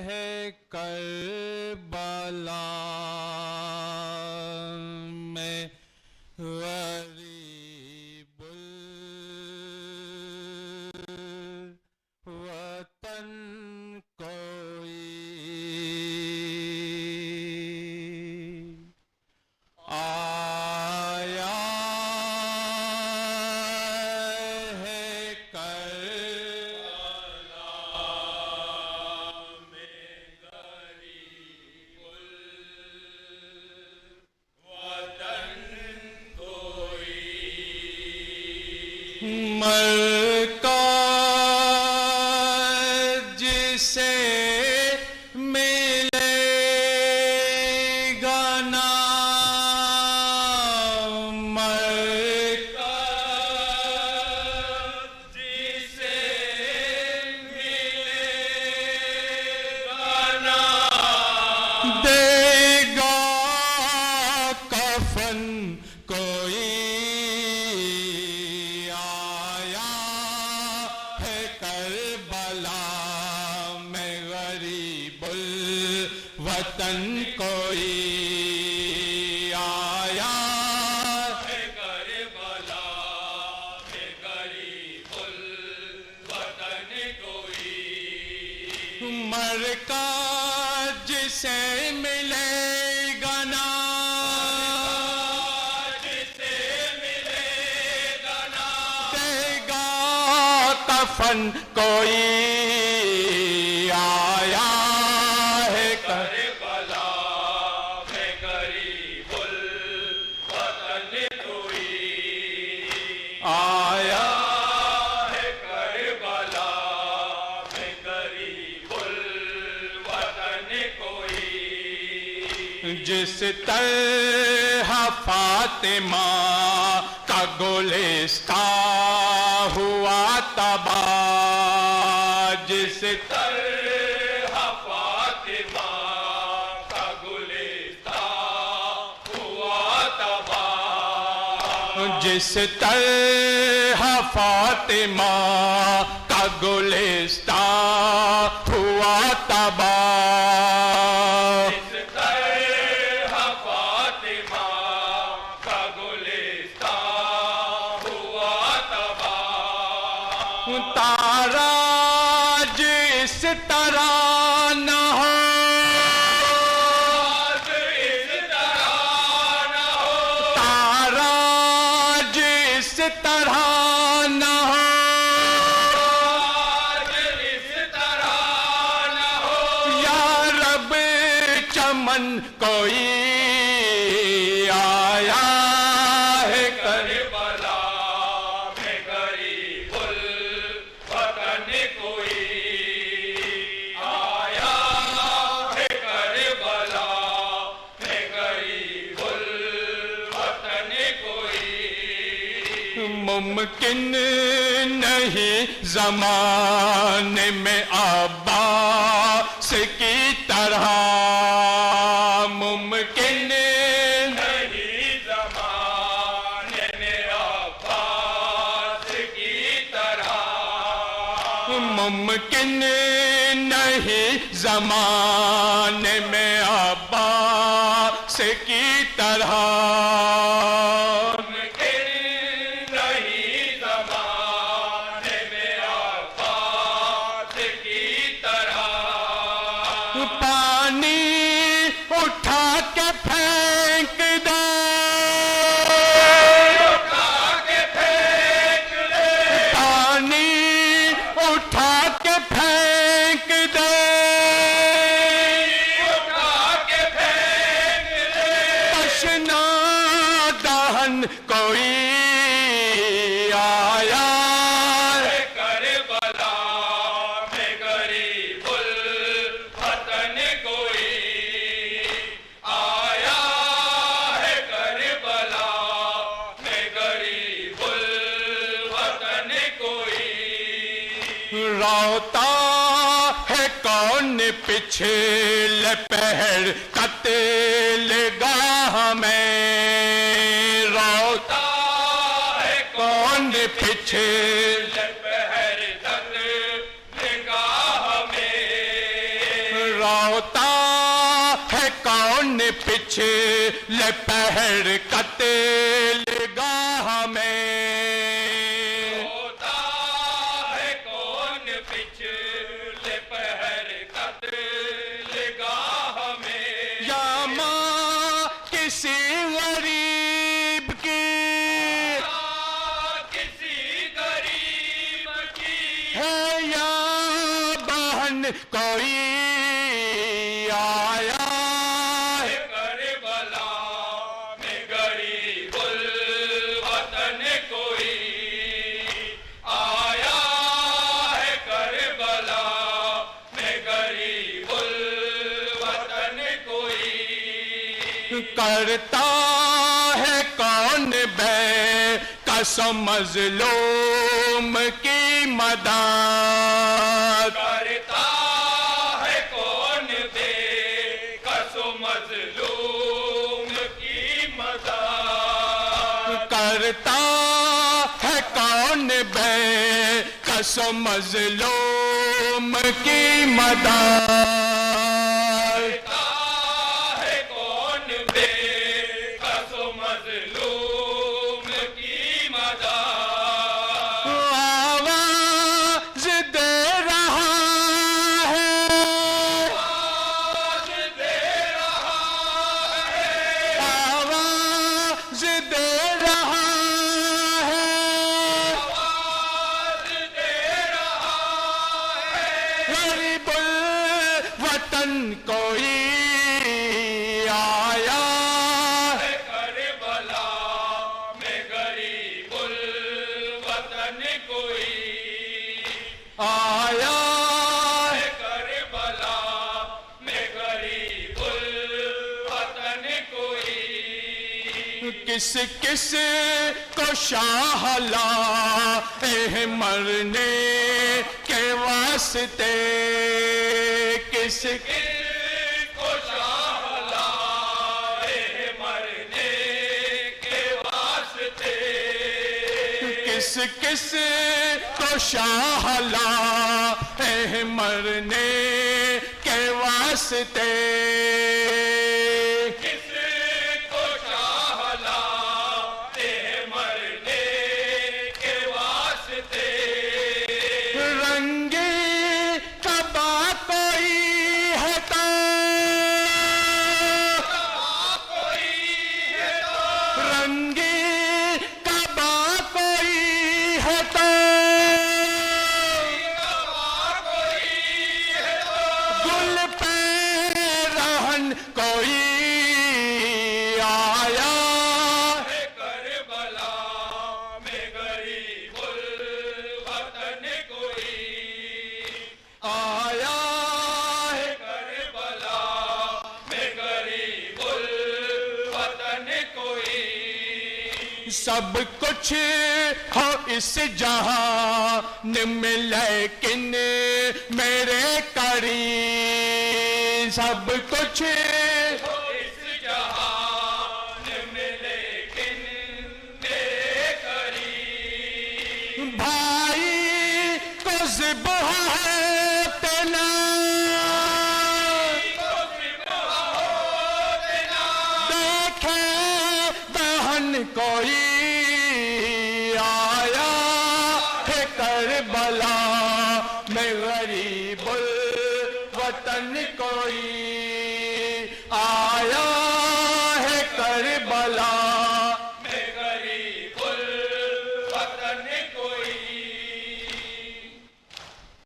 ہے کربلا میں غریب الوطن کوئی آیا ہے کربلا میں غریب الوطن کوئی مرکز جسے ملے گا نا مرکز جسے ملے گا نا دے گا کفن کوئی آیا ہے کربلا میں غریب الوطن کوئی آیا ہے کربلا میں غریب الوطن کوئی مرکز جسے ملے گا نا جسے ملے گا نا دے گا کفن کوئی آیا ہے کربلا میں غریب الوطن کوئی آیا ہے کربلا میں غریب الوطن کوئی جس طرح فاطمہ کا گلستان ہوا تباہ جس طرح فاطمہ کا گلستان ہوا تباہ جس طرح فاطمہ کا گلستان ہوا تباہ جس طرح فاطمہ کا گلستان ہوا تباہ تارا جس طرح نہ ہو تارا جس طرح نہ ہو یا رب چمن کوئی آیا ہے کربلا میں غریب الوطن کوئی آیا ہے کربلا میں غریب الوطن کوئی ممکن نہیں زمانے میں عباس کی طرح ممکن نہیں زمانے میں عباس کی طرح ممکن نہیں زمانے میں عباس کی طرح پانی اٹھا کے پھینک دے پانی اٹھا کے پھینک دے تشنا دہن کوئی آیا ہے کربلا میں غریب الوطن کوئی آیا ہے کربلا میں غریب الوطن کوئی روتا ہے کون پچھلے پہر قتل گاہ میں روتا ہے کون پچھلے پہر قتل گاہ میں روتا ہے کون پچھلے پہر کا تیل گاہ میں روتا ہے کون پچھلے پہر کا تیل گاہ میں یا ماں کسی غریب کی کسی غریب کی ہے یا بہن کوئی آیا ہے کربلا میں غریب الوطن کوئی آیا ہے کربلا میں غریب الوطن کوئی کرتا ہے کون بے کس مظلوم کی مدد کرتا ہے کون بے کس مظلوم کی مدد کرتا ہے کون بے کس مظلوم کی مدد غریب الوطن کوئی آیا ہے کربلا میں غریب الوطن کوئی آیا ہے کربلا میں غریب الوطن کوئی کس کس کو شاہ لائے مرنے کے واسطے کس کس کو شاہ لائے مرنے کے واسطے کس کس کو شاہ لائے مرنے کے واسطے کوئی آیا ہے کربلا میں غریب الوطن کوئی آیا ہے کربلا میں غریب الوطن کوئی سب کچھ ہو اس جہان میں لیکن میرے قریب سب کچھ ہو اس جہان میں لیکن میرے قریب بھائی کو ذبح ہوتے نہ دیکھے بہن کوئی آیا ہے کربلا میں غریب الوطن کوئی